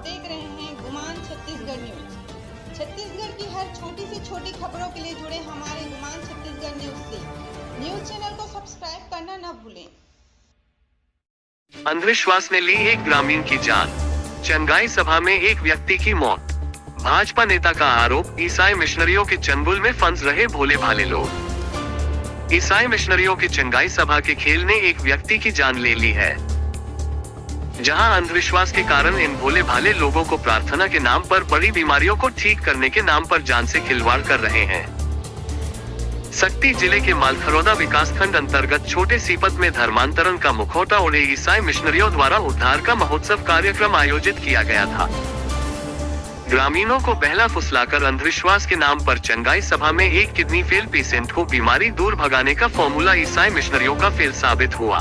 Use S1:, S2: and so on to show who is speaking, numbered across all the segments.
S1: देख रहे हैं गुमान छत्तीसगढ़ न्यूज। छत्तीसगढ़ की हर छोटी से छोटी खबरों के लिए जुड़े हमारे गुमान छत्तीसगढ़ न्यूज से। न्यूज चैनल को सब्सक्राइब करना न भूलें।
S2: अंधविश्वास ने ली एक ग्रामीण की जान। चंगाई सभा में एक व्यक्ति की मौत। भाजपा नेता का आरोप, ईसाई मिशनरियों के चंगुल में फंस रहे भोले भाले लोग। ईसाई मिशनरियों की चंगाई सभा के खेल ने एक व्यक्ति की जान ले ली है। जहां अंधविश्वास के कारण इन भोले भाले लोगों को प्रार्थना के नाम पर बड़ी बीमारियों को ठीक करने के नाम पर जान से खिलवाड़ कर रहे हैं। सक्ती जिले के मालखरौदा विकासखंड अंतर्गत छोटे सीपत में धर्मांतरण का मुखौटा ओढ़े ईसाई मिशनरियों द्वारा उद्धार का महोत्सव कार्यक्रम आयोजित किया गया था। ग्रामीणों को बहला फुसलाकर अंधविश्वास के नाम पर चंगाई सभा में एक किडनी फेल पेशेंट को बीमारी दूर भगाने का फॉर्मूला ईसाई मिशनरियों का फेल साबित हुआ।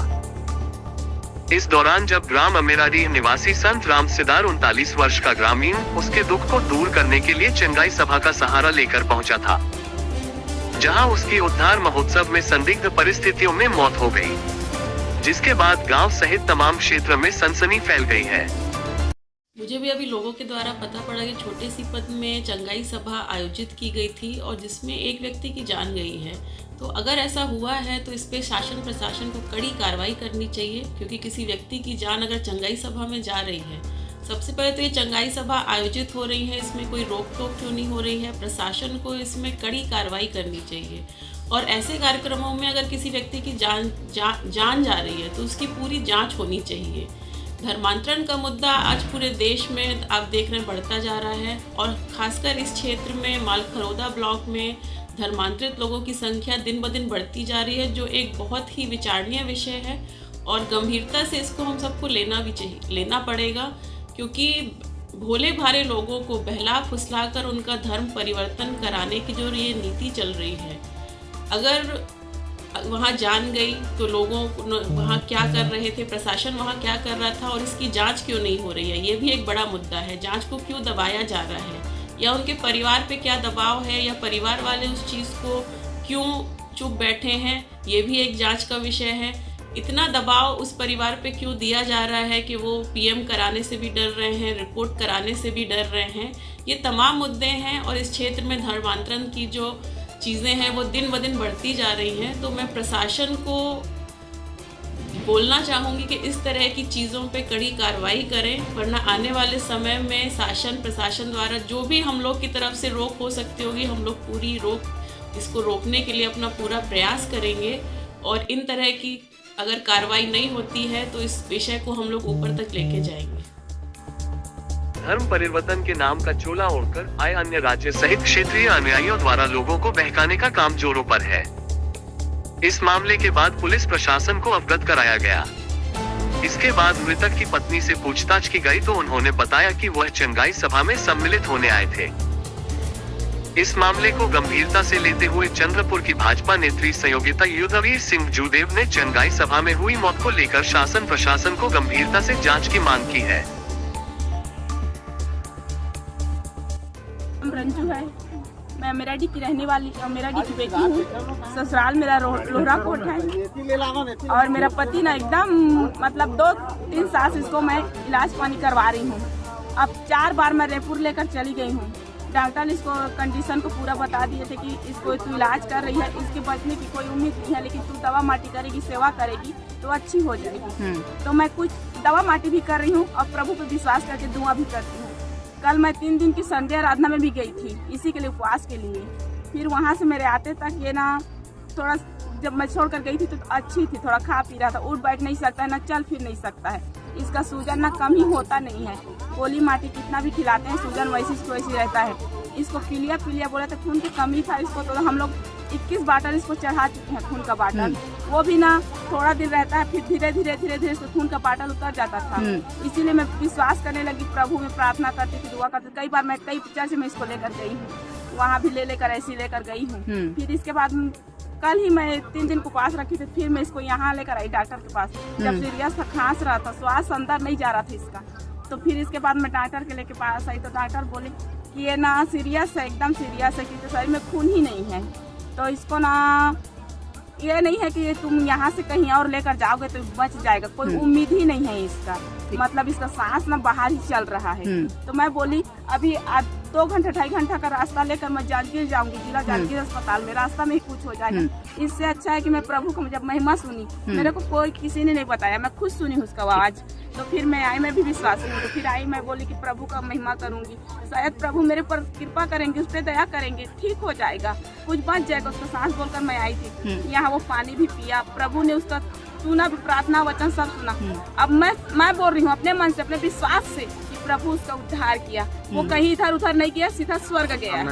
S2: इस दौरान जब ग्राम अमेराडीह निवासी संत राम सिदार 39 वर्ष का ग्रामीण उसके दुख को दूर करने के लिए चंगाई सभा का सहारा लेकर पहुंचा था, जहां उसकी उद्धार महोत्सव में संदिग्ध परिस्थितियों में मौत हो गई, जिसके बाद गांव सहित तमाम क्षेत्र में सनसनी फैल गई है।
S3: मुझे भी अभी लोगों के द्वारा पता पड़ा कि छोटे सीपत में चंगाई सभा आयोजित की गई थी और जिसमें एक व्यक्ति की जान गई है। तो अगर ऐसा हुआ है तो इस पे शासन प्रशासन को कड़ी कार्रवाई करनी चाहिए, क्योंकि किसी व्यक्ति की जान अगर चंगाई सभा में जा रही है, सबसे पहले तो ये चंगाई सभा आयोजित हो रही है, इसमें कोई रोक टोक क्यों नहीं हो रही है। प्रशासन को इसमें कड़ी कार्रवाई करनी चाहिए और ऐसे कार्यक्रमों में अगर किसी व्यक्ति की जान जा रही है तो उसकी पूरी जाँच होनी चाहिए। धर्मांतरण का मुद्दा आज पूरे देश में आप देख रहे हैं बढ़ता जा रहा है और खासकर इस क्षेत्र में मालखरौदा ब्लॉक में धर्मांतरित लोगों की संख्या दिन ब दिन बढ़ती जा रही है, जो एक बहुत ही विचारणीय विषय है और गंभीरता से इसको हम सबको लेना पड़ेगा, क्योंकि भोले भाले लोगों को बहला फुसलाकर उनका धर्म परिवर्तन कराने की जो ये नीति चल रही है, अगर वहाँ जान गई तो लोगों वहाँ क्या कर रहे थे, प्रशासन वहाँ क्या कर रहा था और इसकी जांच क्यों नहीं हो रही है, ये भी एक बड़ा मुद्दा है। जांच को क्यों दबाया जा रहा है, या उनके परिवार पे क्या दबाव है, या परिवार वाले उस चीज़ को क्यों चुप बैठे हैं, ये भी एक जांच का विषय है। इतना दबाव उस परिवार पे क्यों दिया जा रहा है कि वो पीएम कराने से भी डर रहे हैं, रिपोर्ट कराने से भी डर रहे हैं, ये तमाम मुद्दे हैं। और इस क्षेत्र में धर्मांतरण की जो चीज़ें हैं वो दिन ब दिन बढ़ती जा रही हैं। तो मैं प्रशासन को बोलना चाहूँगी कि इस तरह की चीज़ों पे कड़ी कार्रवाई करें, वरना आने वाले समय में शासन प्रशासन द्वारा जो भी हम लोग की तरफ से रोक हो सकती होगी, हम लोग पूरी इसको रोकने के लिए अपना पूरा प्रयास करेंगे। और इन तरह की अगर कार्रवाई नहीं होती है तो इस विषय को हम लोग ऊपर तक लेके जाएंगे।
S2: धर्म परिवर्तन के नाम का चोला ओढ़कर आए अन्य राज्य सहित क्षेत्रीय अनुयायियों द्वारा लोगों को बहकाने का काम जोरों पर है। इस मामले के बाद पुलिस प्रशासन को अवगत कराया गया। इसके बाद मृतक की पत्नी से पूछताछ की गई तो उन्होंने बताया कि वह चंगाई सभा में सम्मिलित होने आए थे। इस मामले को गंभीरता से लेते हुए चंद्रपुर की भाजपा नेत्री संयोगिता युद्धवीर सिंह जूदेव ने चंगाई सभा में हुई मौत को लेकर शासन प्रशासन को गंभीरता से जांच की मांग की है।
S4: रंजू है, मैं अमेराडी की रहने वाली, अमेराडी की बेटी हूँ। ससुराल मेरा लोहरा कोट है और मेरा पति ना एकदम मतलब 2-3 साल से इसको मैं इलाज पानी करवा रही हूँ। अब 4 बार मैं रायपुर लेकर चली गई हूँ। डॉक्टर इसको कंडीशन को पूरा बता दिए थे कि इसको तू इलाज कर रही है, इसके बचने की कोई उम्मीद नहीं है, लेकिन तू दवा माटी करेगी, सेवा करेगी तो अच्छी हो जाएगी। तो मैं कुछ दवा माटी भी कर रही हूँ और प्रभु पे विश्वास करके दुआ भी करती हूँ। कल मैं 3 दिन की संडे आराधना में भी गई थी इसी के लिए, उपवास के लिए। फिर वहाँ से मेरे आते तक ये ना थोड़ा, जब मैं छोड़कर गई थी तो अच्छी थी, थोड़ा खा पी रहा था, उठ बैठ नहीं सकता है, ना चल फिर नहीं सकता है। इसका सूजन ना कम ही होता नहीं है, गोली माटी कितना भी खिलाते हैं सूजन वैसी रहता है। इसको पीलिया बोले तो खून की कमी था इसको, तो हम लोग 21 बाटल इसको चढ़ा चुके हैं खून का बाटल। वो भी ना थोड़ा दिन रहता है, फिर धीरे धीरे इसको खून का बाटल उतर जाता था। इसीलिए मैं विश्वास करने लगी, प्रभु में प्रार्थना करती थी, दुआ करती। कई बार मैं कई चर्च में इसको लेकर गई हूँ, वहाँ भी लेकर ऐसी लेकर गई हूँ। फिर इसके बाद कल ही मैं 3 दिन को पास रखी थी, फिर मैं इसको यहाँ लेकर आई डॉक्टर के पास। जब सीरियस था, खांस रहा था, श्वास अंदर नहीं जा रहा था इसका, तो फिर इसके बाद मैं डॉक्टर के लेके पास आई तो डॉक्टर बोले कि ये ना सीरियस है, एकदम सीरियस है, क्योंकि शरीर में खून ही नहीं है। तो इसको ना ये नहीं है कि तुम यहाँ से कहीं और लेकर जाओगे तो बच जाएगा, कोई उम्मीद ही नहीं है इसका। मतलब इसका सांस ना बाहर ही चल रहा है। तो मैं बोली अभी 2 घंटा 2.5 घंटा का रास्ता लेकर मैं जांजगीर जाऊंगी, जिला जांजगीर अस्पताल में, रास्ता में ही कुछ हो जाएगा। इससे अच्छा है कि मैं प्रभु को जब महिमा सुनी, मेरे को कोई किसी ने नहीं बताया, मैं खुद सुनी उसका आवाज, तो फिर मैं आई, मैं भी विश्वासी हूँ। तो फिर आई, मैं बोली कि प्रभु का महिमा करूंगी, शायद प्रभु मेरे पर कृपा करेंगे, उस पर दया करेंगे, ठीक हो जाएगा, कुछ बच जाएगा। उसका सांस बोलकर मैं आई थी यहाँ, वो पानी भी पिया, प्रभु ने उसका सुना भी, प्रार्थना वचन सब सुना। अब मैं बोल रही हूँ अपने मन से, अपने विश्वास से कि प्रभु उसका उद्धार किया, वो कहीं इधर उधर नहीं किया, सीधा स्वर्ग गया है।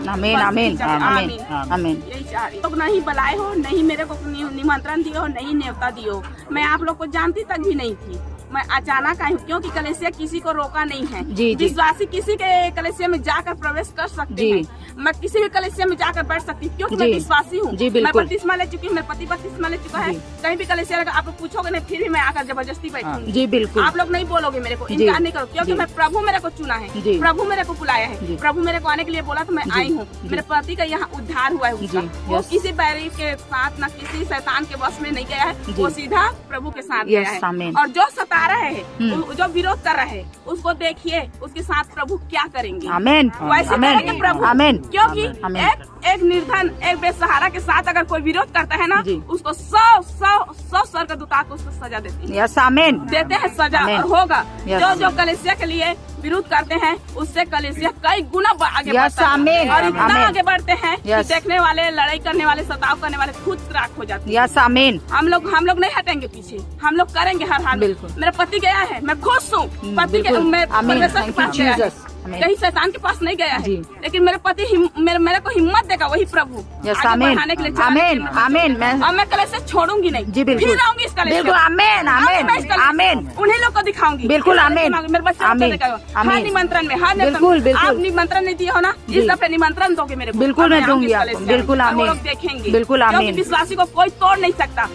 S5: आमीन आमीन आमीन आमीन।
S4: यही चाह रही लोग, नहीं बुलाए हो, नहीं मेरे को निमंत्रण दिए हो, नहीं न्योता दिए हो, मैं आप लोग को जानती तक भी नहीं थी, मैं अचानक आई हूँ, क्योंकि कलेसिया किसी को रोका नहीं है। विश्वासी किसी के कलेसिया में जाकर प्रवेश कर सकते हैं, मैं किसी भी कलेसिया में जाकर बैठ सकती हूँ, क्योंकि मैं विश्वासी हूँ। मैं बपतिस्मा ले चुकी हूँ, मेरे पति बपतिस्मा ले चुका है। कहीं भी कलेसिया आप लोग पूछोगे नहीं, फिर भी मैं आकर जबरदस्ती बैठूंगी।
S5: जी बिल्कुल,
S4: आप लोग नहीं बोलोगे मेरे को, इनकार नहीं करो, क्योंकि मैं प्रभु मेरे को चुना है, प्रभु मेरे को बुलाया है, प्रभु मेरे को आने के लिए बोला तो मैं आई हूँ। मेरे पति का यहाँ उद्धार हुआ है उसका, वो किसी बैरी के साथ न किसी शैतान के वश में नहीं गया है, वो सीधा प्रभु के साथ गया है। और जो सता रहे है, जो विरोध कर रहे हैं, उसको देखिए उसके साथ प्रभु क्या करेंगे।
S5: आमीन,
S4: वैसे करेंगे प्रभु।
S5: आमीन।
S4: क्योंकि एक निर्धन, एक बेसहारा के साथ अगर कोई विरोध करता है ना, उसको 100 स्वर्गदूत को उसको सजा देते हैं।
S5: यस आमीन,
S4: देते हैं सजा, और होगा। जो कलेसिया के लिए विरोध करते हैं, उससे कलेसिया कई गुना आगे बढ़ता है, और इतना आगे बढ़ते हैं कि देखने वाले, लड़ाई करने वाले, सताव करने वाले खुद राख हो जाते हैं।
S5: यस आमीन।
S4: हम लोग नहीं हटेंगे पीछे, हम लोग करेंगे हर हाल। मेरा पति गया है, मैं खुश हूँ, पति के परमेश्वर के पास गया है, कहीं शैतान के पास नहीं गया है, लेकिन मेरे पति मेरे को हिम्मत देगा वही प्रभु आगे बढ़ाने के लिए।
S5: आमीन आमीन।
S4: मैं कलेसिया छोड़ूंगी नहीं,
S5: जी बिल्कुल,
S4: फिर आऊंगी इस कलेसिया।
S5: बिल्कुल आमीन आमीन आमीन।
S4: उन्हीं लोग को दिखाऊंगी,
S5: बिल्कुल आमीन।
S4: मेरे बच्चे हर निमंत्रण में, हर आप निमंत्रण नहीं दिए हो ना, इस दफे निमंत्रण दोगे मेरे को,
S5: बिल्कुल मैं दूंगी आपको। बिल्कुल आमीन,
S4: देखेंगे,
S5: बिल्कुल आमीन।
S4: विश्वासी को कोई तोड़ नहीं सकता,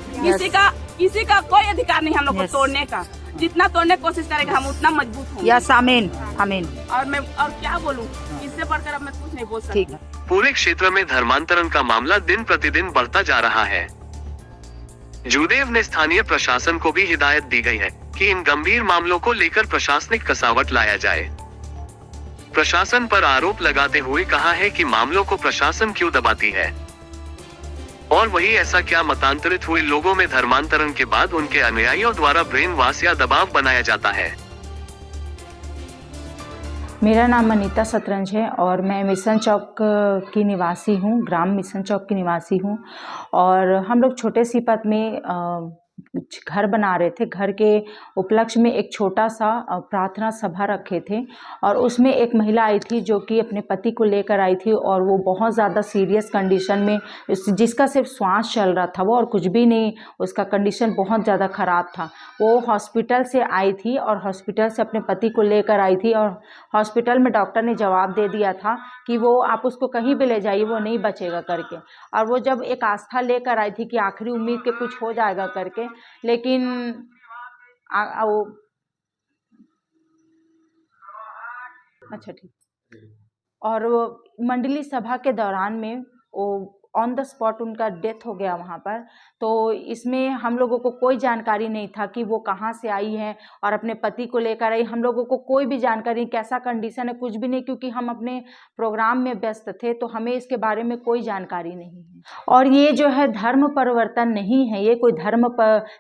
S4: किसी का कोई अधिकार नहीं हम लोग को तोड़ने का, जितना तोड़ने की कोशिश करेगा हम उतना मजबूत होंगे।
S5: यस आमीन आमीन।
S4: और क्या बोलूं, इससे बढ़कर अब मैं कुछ नहीं बोल सकती।
S2: पूरे क्षेत्र में धर्मांतरण का मामला दिन प्रतिदिन बढ़ता जा रहा है। जूदेव ने स्थानीय प्रशासन को भी हिदायत दी गई है कि इन गंभीर मामलों को लेकर प्रशासनिक कसावट लाया जाए। प्रशासन पर आरोप लगाते हुए कहा है कि मामलों को प्रशासन क्यों दबाती है, और वही ऐसा क्या मतांतरित हुए लोगों में धर्मांतरण के बाद उनके अनुयायियों द्वारा ब्रेन वॉश या दबाव बनाया जाता है।
S5: मेरा नाम अनीता शतरंज है और मैं मिशन चौक की निवासी हूँ, ग्राम मिशन चौक की निवासी हूँ। और हम लोग छोटे सीपत में घर बना रहे थे। घर के उपलक्ष्य में एक छोटा सा प्रार्थना सभा रखे थे और उसमें एक महिला आई थी जो कि अपने पति को लेकर आई थी और वो बहुत ज़्यादा सीरियस कंडीशन में, जिसका सिर्फ श्वास चल रहा था वो, और कुछ भी नहीं, उसका कंडीशन बहुत ज़्यादा ख़राब था। वो हॉस्पिटल से आई थी और हॉस्पिटल से अपने पति को लेकर आई थी और हॉस्पिटल में डॉक्टर ने जवाब दे दिया था कि वो आप उसको कहीं भी ले जाइए, वो नहीं बचेगा करके। और वो जब एक आस्था लेकर आई थी कि आखिरी उम्मीद के कुछ हो जाएगा करके, लेकिन अच्छा ठीक। और वो मंडली सभा के दौरान में वो ऑन द स्पॉट उनका डेथ हो गया वहाँ पर। तो इसमें हम लोगों को कोई जानकारी नहीं था कि वो कहाँ से आई है और अपने पति को लेकर आई। हम लोगों को कोई भी जानकारी, कैसा कंडीशन है, कुछ भी नहीं, क्योंकि हम अपने प्रोग्राम में व्यस्त थे, तो हमें इसके बारे में कोई जानकारी नहीं है। और ये जो है धर्म परिवर्तन नहीं है, ये कोई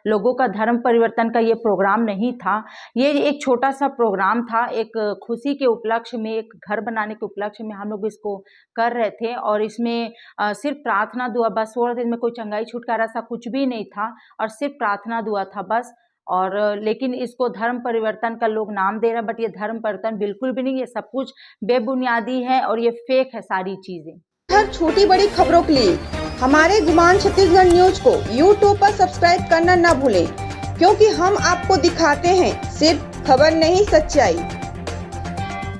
S5: लोगों का धर्म परिवर्तन का ये प्रोग्राम नहीं था। ये एक छोटा सा प्रोग्राम था, एक खुशी के उपलक्ष्य में, एक घर बनाने के उपलक्ष्य में हम लोग इसको कर रहे थे। और इसमें सिर्फ प्रार्थना दुआ बस हो रहा था, इसमें कोई चंगाई छुटकारा सा कुछ भी नहीं था और सिर्फ प्रार्थना दुआ था बस। और लेकिन इसको धर्म परिवर्तन का लोग नाम दे रहे हैं, बट ये धर्म परिवर्तन बिल्कुल भी नहीं, ये सब कुछ बेबुनियादी है और ये फेक है सारी चीजें।
S1: हर छोटी बड़ी खबरों के लिए हमारे गुमान छत्तीसगढ़ न्यूज को YouTube पर सब्सक्राइब करना न भूलें, क्योंकि हम आपको दिखाते हैं सिर्फ खबर नहीं, सच्चाई।